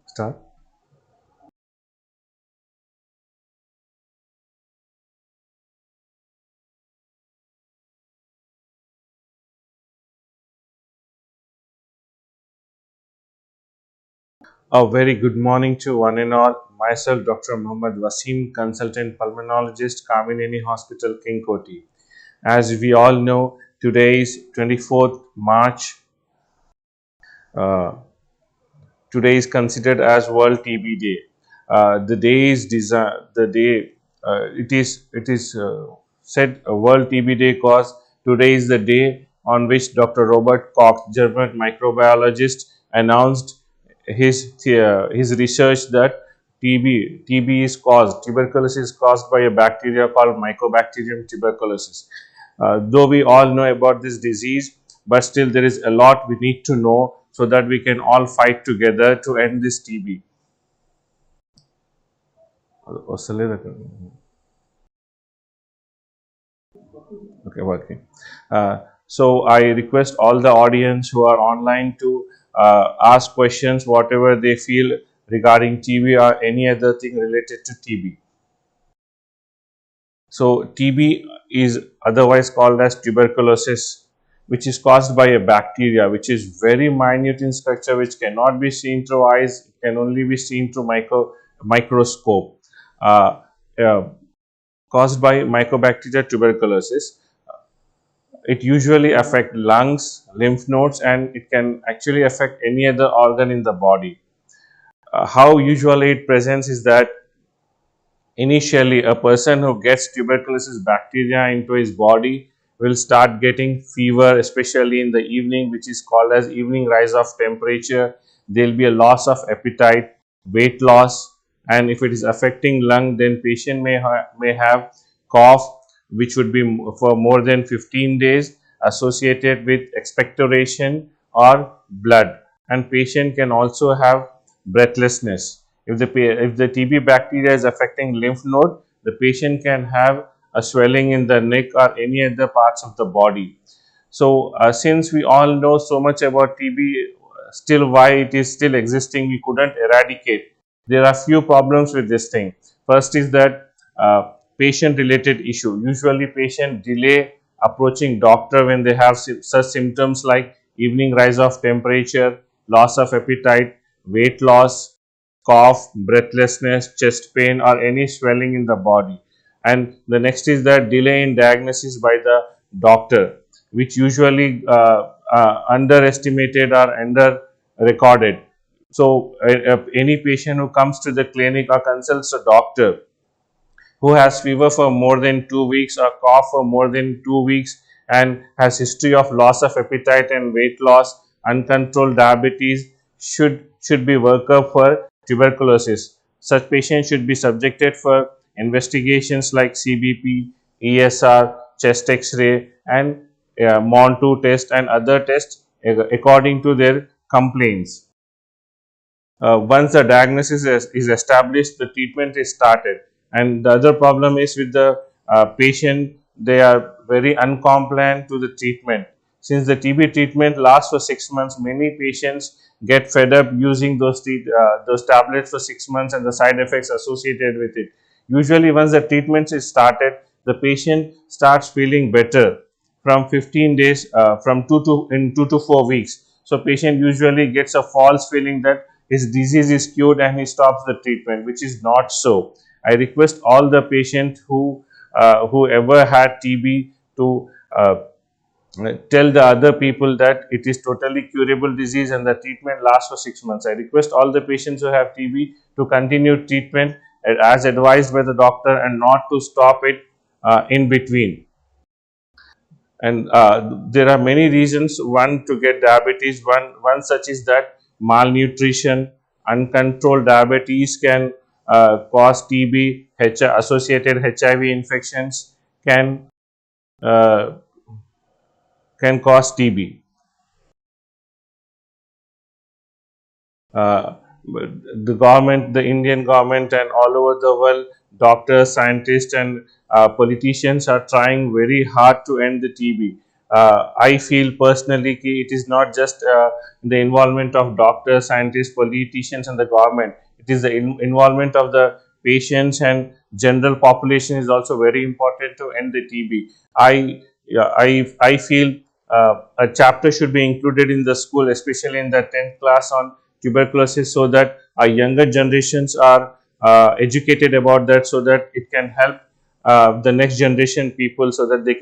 Start. A very good morning to one and all. Myself, Dr. Mohd Vaseem, consultant pulmonologist, Kamineni Hospital, Koti. As we all know, today is 24th March. Uh, Today is considered as World TB Day. The day is designed. The day it is said World TB Day because today is the day on which Dr. Robert Koch, German microbiologist, announced his research that TB is caused, tuberculosis is caused by a bacteria called Mycobacterium tuberculosis. Though we all know about this disease, but still there is a lot we need to know so that we can all fight together to end this TB. Okay, working. So I request all the audience who are online to ask questions, whatever they feel regarding TB or any other thing related to TB. So TB is otherwise called as tuberculosis, which is caused by a bacteria which is very minute in structure, which cannot be seen through eyes, it can only be seen through microscope. Uh, uh, Caused by Mycobacteria tuberculosis, it usually affect lungs, lymph nodes, and it can actually affect any other organ in the body. How usually it presents is that initially, a person who gets tuberculosis bacteria into his body will start getting fever, especially in the evening, which is called as evening rise of temperature. There will be a loss of appetite, weight loss, and if it is affecting lung, then patient may have cough, which would be for more than 15 days, associated with expectoration or blood, and patient can also have breathlessness. If the TB bacteria is affecting lymph node, the patient can have a swelling in the neck or any other parts of the body. So, since we all know so much about TB, still why it is still existing, we couldn't eradicate. There are few problems with this thing. First is that patient related issue. Usually, patient delay approaching doctor when they have such symptoms like evening rise of temperature, loss of appetite, weight loss, cough, breathlessness, chest pain, or any swelling in the body. And the next is the delay in diagnosis by the doctor, which usually underestimated or under recorded. So, any patient who comes to the clinic or consults a doctor who has fever for more than 2 weeks or cough for more than 2 weeks and has history of loss of appetite and weight loss, uncontrolled diabetes should be workup for tuberculosis. Such patients should be subjected for investigations like CBP, ESR, chest X-ray, and MON2 test and other tests according to their complaints. Once the diagnosis is established, the treatment is started. And the other problem is with the patient, they are very uncompliant to the treatment. Since the TB treatment lasts for 6 months, many patients get fed up using those tablets for 6 months and the side effects associated with it. Usually, once the treatment is started, the patient starts feeling better from 15 days, from 2 to 4 weeks. So, patient usually gets a false feeling that his disease is cured and he stops the treatment, which is not so. I request all the patients who ever had TB to tell the other people that it is totally curable disease and the treatment lasts for 6 months. I request all the patients who have TB to continue treatment as advised by the doctor and not to stop it in between. And there are many reasons one to get diabetes. One such is that malnutrition, uncontrolled diabetes can cause TB. Associated HIV infections can uh, cause TB. uh, the government, the Indian government, and all over the world, doctors, scientists, and politicians are trying very hard to end the TB. I feel personally ki it is not just the involvement of doctors, scientists, politicians, and the government. It is the involvement of the patients and general population is also very important to end the TB. I feel a chapter should be included in the school, especially in the 10th class on tuberculosis, so that our younger generations are educated about that, so that it can help the next generation people, so that they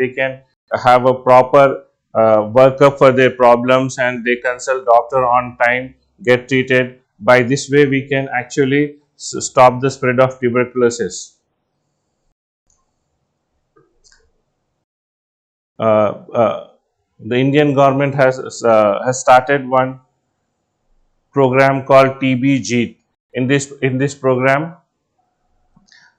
can have a proper workup for their problems, and they consult doctor on time, get treated. By this way we can actually stop the spread of tuberculosis. uh, uh, the Indian government has started one program called TBG. In this program,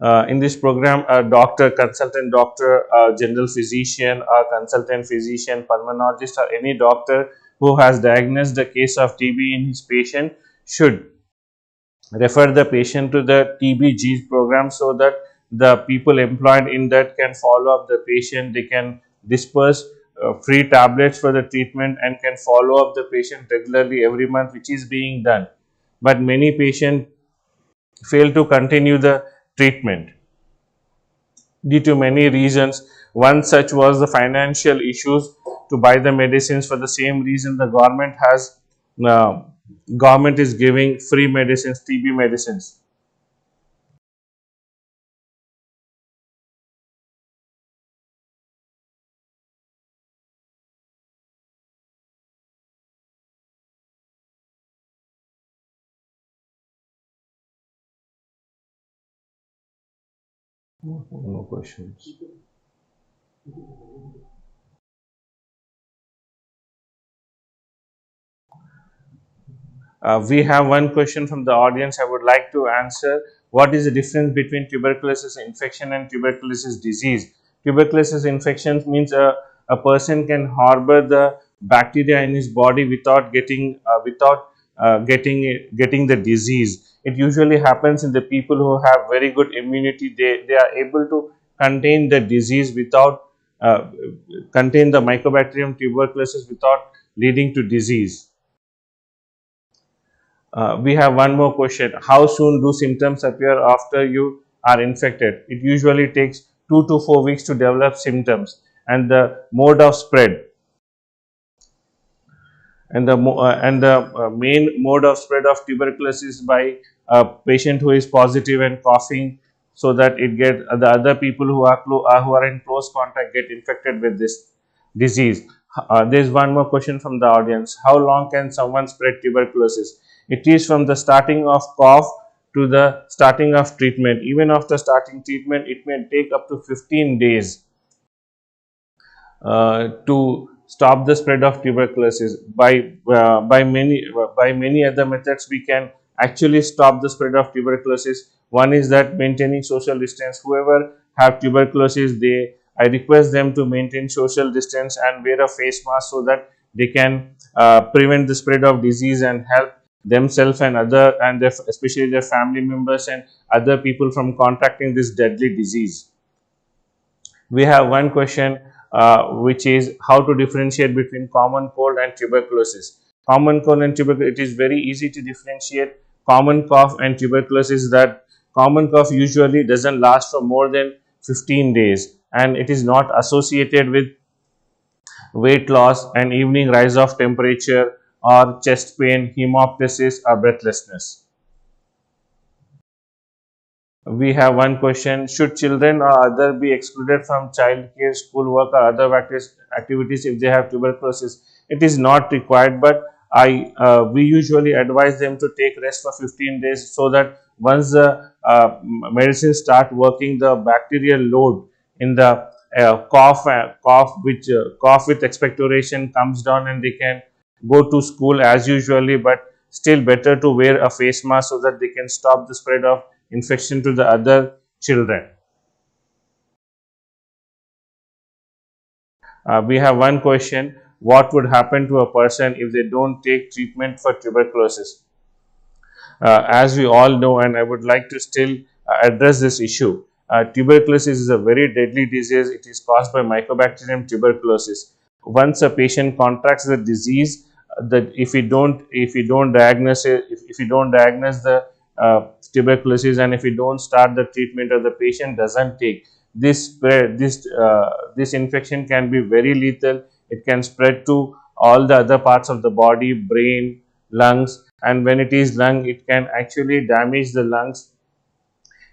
a doctor, consultant doctor, a general physician, a consultant physician, pulmonologist, or any doctor who has diagnosed the case of TB in his patient should refer the patient to the TBG program, so that the people employed in that can follow up the patient. They can disperse free tablets for the treatment and can follow up the patient regularly every month, which is being done. But many patients fail to continue the treatment due to many reasons. One such was the financial issues to buy the medicines. For the same reason, the uh, government is giving free medicines, TB medicines. No questions. We have one question from the audience I would like to answer. What is the difference between tuberculosis infection and tuberculosis disease? Tuberculosis infection means a person can harbor the bacteria in his body without getting the disease. It usually happens in the people who have very good immunity. They are able to contain the disease without uh, contain the mycobacterium tuberculosis without leading to disease. We have one more question. How soon do symptoms appear after you are infected? It usually takes 2 to 4 weeks to develop symptoms, and the mode of spread and the main mode of spread of tuberculosis by a patient who is positive and coughing, so that it get the other people who are in close contact get infected with this disease. There's one more question from the audience. How long can someone spread tuberculosis? It is from the starting of cough to the starting of treatment. Even after starting treatment, it may take up to 15 days to stop the spread of tuberculosis. By many other methods we can actually stop the spread of tuberculosis. One is that maintaining social distance. Whoever have tuberculosis, they I request them to maintain social distance and wear a face mask, so that they can prevent the spread of disease and help themselves and especially their family members and other people from contracting this deadly disease. We have one question, which is how to differentiate between common cold and tuberculosis. Common cold and tuberculosis, it is very easy to differentiate common cough and tuberculosis. That common cough usually doesn't last for more than 15 days, and it is not associated with weight loss, an evening rise of temperature, or chest pain, hemoptysis, or breathlessness. We have one question. Should children or other be excluded from childcare, schoolwork, or other activities if they have tuberculosis? It is not required, but we usually advise them to take rest for 15 days, so that once the medicines start working, the bacterial load in the cough with expectoration comes down, and they can go to school as usually. But still better to wear a face mask, so that they can stop the spread of infection to the other children. We have one question. What would happen to a person if they don't take treatment for tuberculosis? As we all know, and I would like to still address this issue. tuberculosis is a very deadly disease. It is caused by Mycobacterium tuberculosis. Once a patient contracts the disease, that if you don't diagnose it, if you don't diagnose the tuberculosis, and if you don't start the treatment, or the patient doesn't take this spread, this infection can be very lethal. It can spread to all the other parts of the body, brain, lungs, and when it is lung, it can actually damage the lungs.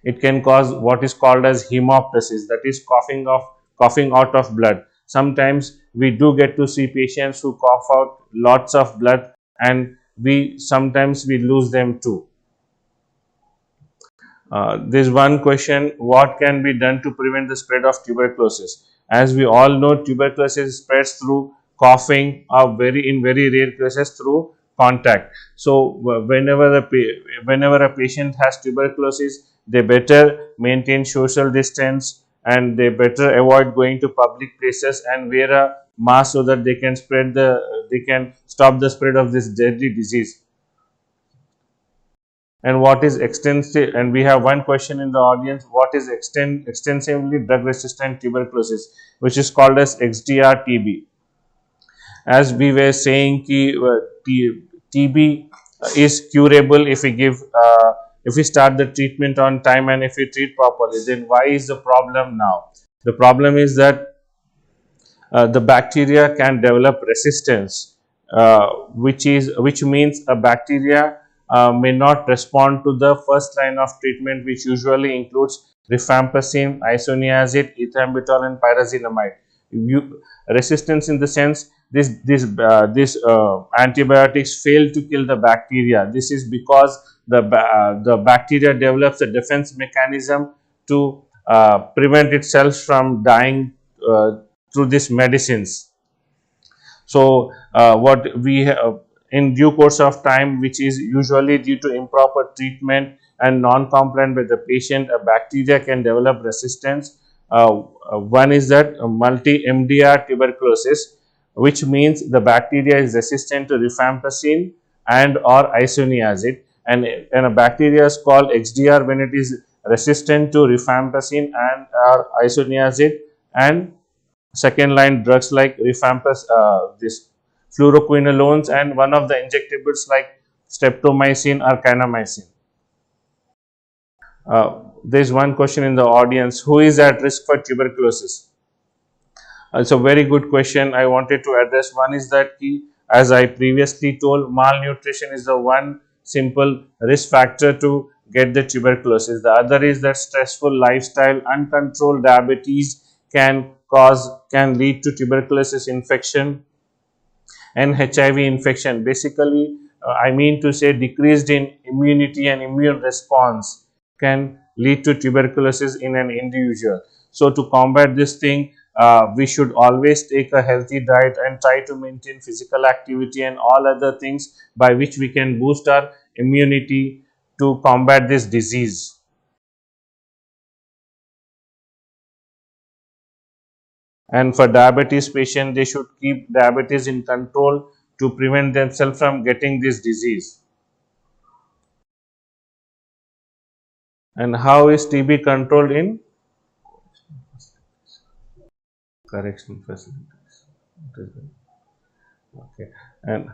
It can cause what is called as hemoptysis, that is coughing out of blood. Sometimes we do get to see patients who cough out lots of blood, and we sometimes we lose them too. There's one question: what can be done to prevent the spread of tuberculosis? As we all know, tuberculosis spreads through coughing, or in very rare cases through contact. So whenever a patient has tuberculosis, they better maintain social distance, and they better avoid going to public places and wear a mask, so that they can stop the spread of this deadly disease. And what is extensive, and we have one question in the audience: what is extensively drug resistant tuberculosis, which is called as XDR-TB? As we were saying, TB is curable if we give if we start the treatment on time, and if we treat properly. Then why is the problem now? The problem is that the bacteria can develop resistance, which means a bacteria may not respond to the first line of treatment, which usually includes rifampicin, isoniazid, ethambutol, and pyrazinamide. Resistance in the sense, this antibiotics fail to kill the bacteria. This is because the bacteria develops a defense mechanism to prevent itself from dying through these medicines. So what we have in due course of time, which is usually due to improper treatment and non-compliant with the patient, a bacteria can develop resistance. One is that multi-MDR tuberculosis, which means the bacteria is resistant to rifampicin and or isoniazid, and a bacteria is called XDR when it is resistant to rifampicin and or isoniazid, and second line drugs like this fluoroquinolones, and one of the injectables like streptomycin or kanamycin. There's one question in the audience: who is at risk for tuberculosis? It's a very good question. I wanted to address. One is that as I previously told, malnutrition is the one simple risk factor to get the tuberculosis. The other is that stressful lifestyle, uncontrolled diabetes can lead to tuberculosis infection, and HIV infection. Basically, I mean to say, decreased in immunity and immune response can lead to tuberculosis in an individual. So to combat this thing, we should always take a healthy diet and try to maintain physical activity and all other things by which we can boost our immunity to combat this disease. And for diabetes patient, they should keep diabetes in control to prevent themselves from getting this disease. And how is TB controlled in correctional facilities? Okay. And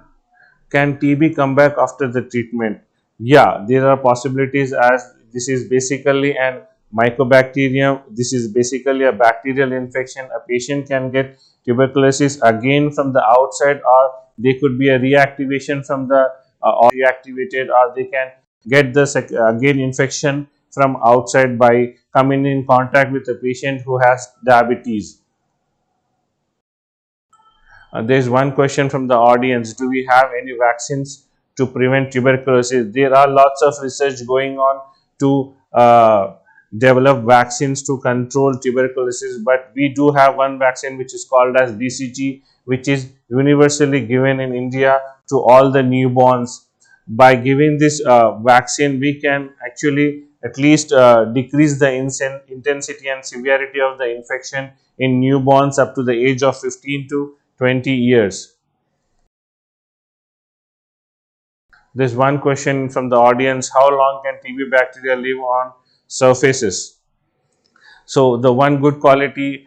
can TB come back after the treatment? Yeah, there are possibilities, as this is basically an mycobacterium. This is basically a bacterial infection. A patient can get tuberculosis again from the outside, or they could be a reactivation from the or reactivated, or they can get the again infection from outside by coming in contact with a patient who has diabetes. There is one question from the audience: do we have any vaccines to prevent tuberculosis? There are lots of research going on to develop vaccines to control tuberculosis, but we do have one vaccine which is called as BCG, which is universally given in India to all the newborns. By giving this vaccine, we can actually at least decrease the intensity and severity of the infection in newborns up to the age of 15 to 20 years. There's one question from the audience: how long can TB bacteria live on surfaces? So the one good quality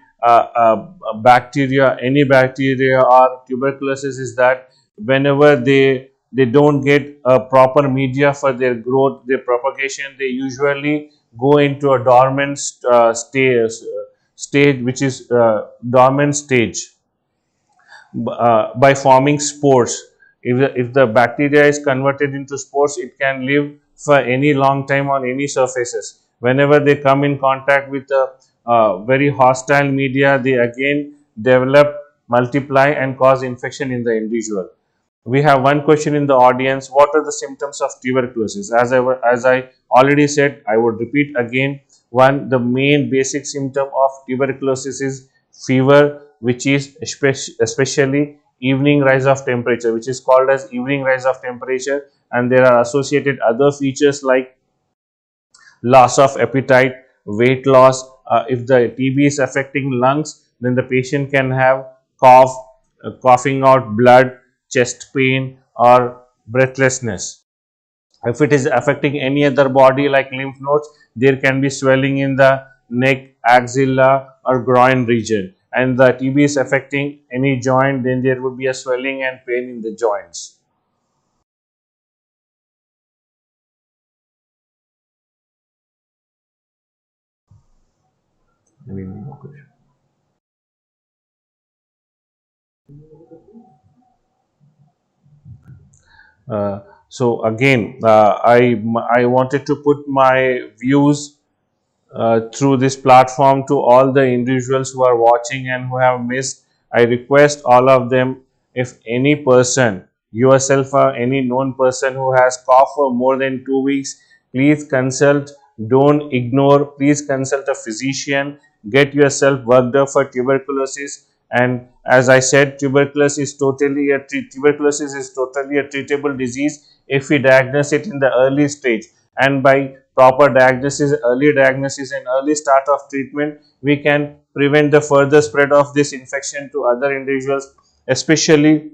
bacteria, any bacteria or tuberculosis, is that whenever they don't get a proper media for their growth, their propagation, they usually go into a dormant stage, which is dormant stage, by forming spores. If the bacteria is converted into spores, it can live for any long time on any surfaces. Whenever they come in contact with a very hostile media, they again develop, multiply, and cause infection in the individual. We have one question in the audience: what are the symptoms of tuberculosis? As I already said, I would repeat again. One, the main basic symptom of tuberculosis is fever, which is especially evening rise of temperature, which is called as evening rise of temperature. And there are associated other features like loss of appetite, weight loss. If the TB is affecting lungs, then the patient can have cough, coughing out blood, chest pain, or breathlessness. If it is affecting any other body like lymph nodes, there can be swelling in the neck, axilla, or groin region. And the TB is affecting any joint, then there would be a swelling and pain in the joints. Any more question? So again, I wanted to put my views through this platform to all the individuals who are watching and who have missed. I request all of them, if any person, yourself or any known person who has cough for more than 2 weeks, please consult. Don't ignore. Please consult a physician. Get yourself worked up for tuberculosis. And as I said, tuberculosis is totally a treatable disease if we diagnose it in the early stage. And by proper diagnosis, early diagnosis, and early start of treatment, we can prevent the further spread of this infection to other individuals, especially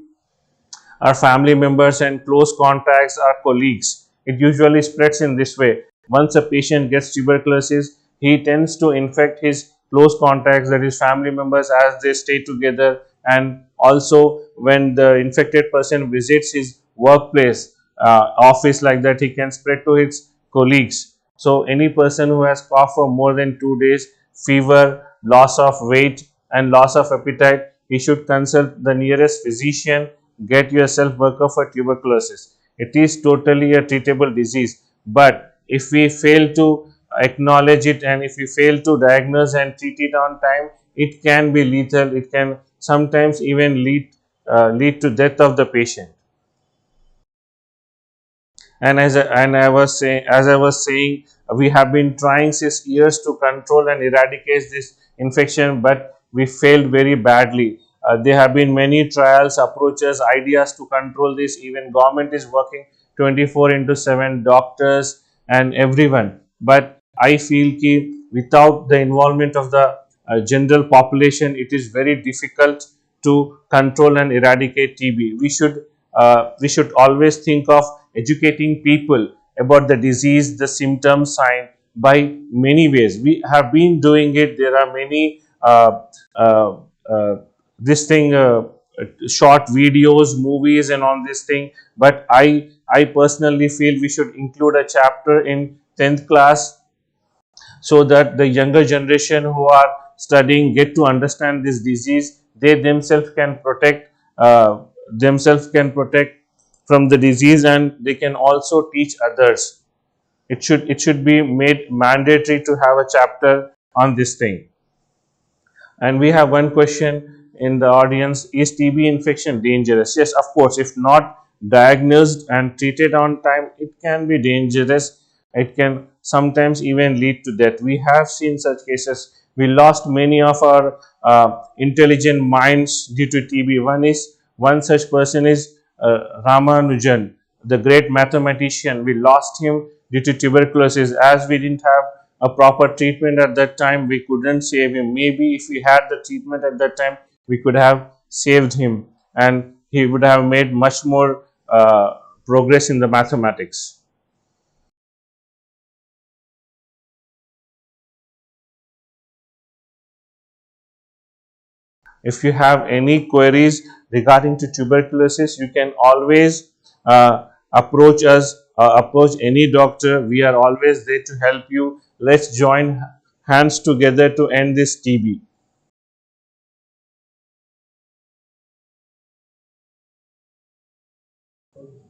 our family members and close contacts, our colleagues. It usually spreads in this way. Once a patient gets tuberculosis, he tends to infect his close contacts, that is family members, as they stay together. And also when the infected person visits his workplace, office, like that, he can spread to his colleagues. So any person who has cough for more than 2 days, fever, loss of weight, and loss of appetite, he should consult the nearest physician. Get yourself workup for tuberculosis. It is totally a treatable disease, but if we fail to acknowledge it, and if we fail to diagnose and treat it on time, it can be lethal. It can sometimes even lead to death of the patient. And as I was saying, we have been trying since years to control and eradicate this infection, but we failed very badly. There have been many trials, approaches, ideas to control this. Even government is working 24 into 7, doctors and everyone. But I feel that without the involvement of the general population, it is very difficult to control and eradicate TB. We should always think of educating people about the disease, the symptoms, sign, by many ways. We have been doing it. There are many uh, uh, this thing short videos, movies, and on this thing. But I personally feel we should include a chapter in 10th class, so that the younger generation who are studying get to understand this disease. They themselves can protect from the disease, and they can also teach others. It should be made mandatory to have a chapter on this thing. And we have one question in the audience: is TB infection dangerous? Yes, of course. If not diagnosed and treated on time, it can be dangerous. It can sometimes even lead to death. We have seen such cases. We lost many of our intelligent minds due to TB. One such person is Ramanujan, the great mathematician. We lost him due to tuberculosis, as we didn't have a proper treatment at that time. We couldn't save him. Maybe if we had the treatment at that time, we could have saved him, and he would have made much more progress in the mathematics. If you have any queries regarding to tuberculosis, you can always approach us, approach any doctor. We are always there to help you. Let's join hands together to end this TB.